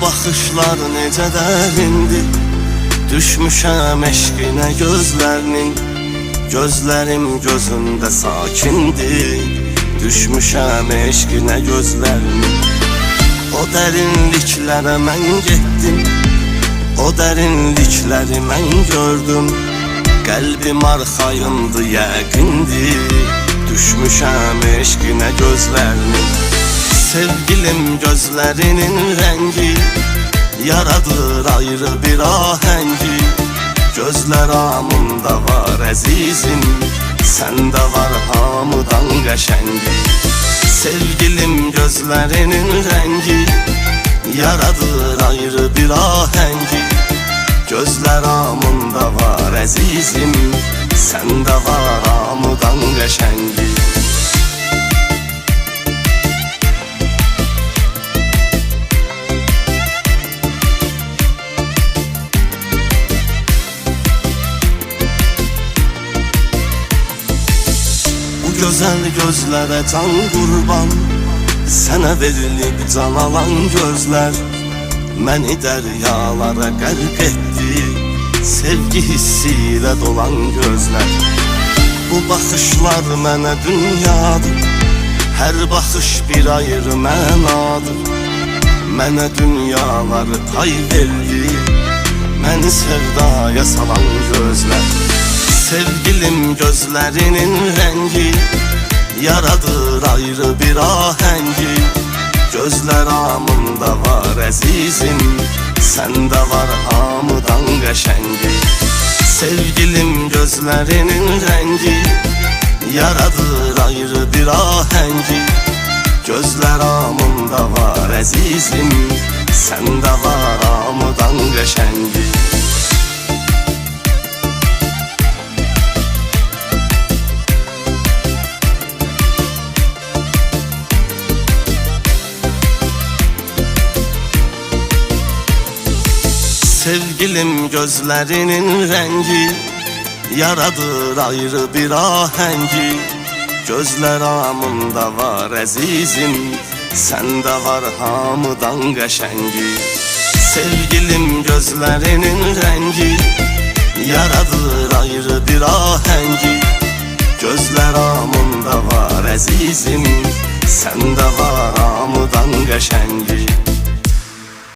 baxışlar necə dərindir, düşmüşəm eşqinə gözlərinin. Gözlərim gözündə sakindir, düşmüşəm eşqinə gözlərinin. O dərinliklərə mən getdim, o dərinlikləri mən gördüm. Qəlbim arxayındı, yəqindir, düşmüşəm eşqinə gözlərinin. Sevgilim gözlərinin rəngi yaradır ayrı bir ahəngi. Gözlər amında var əzizim, səndə var hamıdan qəşəngi. Sevgilim gözlərinin rəngi yaradır ayrı bir ahəngi. Gözlər amında var əzizim, səndə var hamıdan qəşəngi. Gözəl gözlərə can qurban, sənə verilib can alan gözlər. Məni dəryalara qərq etdi, sevgi hissi ilə dolan gözlər. Bu baxışlar mənə dünyadır, hər baxış bir ayrı mənadır. Mənə dünyaları pay verdi, məni sevdaya salan gözlər. Sevgilim gözlərinin rəngi yaradır ayrı bir ahəngi. Gözlər amında var əzizim, səndə var hamıdan qəşəngi. Sevgilim gözlərinin rəngi yaradır ayrı bir ahəngi. Gözlər amında var əzizim, səndə var hamıdan qəşəngi. Sevgilim gözlərinin rəngi yaradır ayrı bir ahəngi. Gözlər amında var əzizim, səndə var hamıdan qəşəngi. Sevgilim gözlərinin rəngi yaradır ayrı bir ahəngi. Gözlər amında var əzizim, səndə var hamıdan qəşəngi.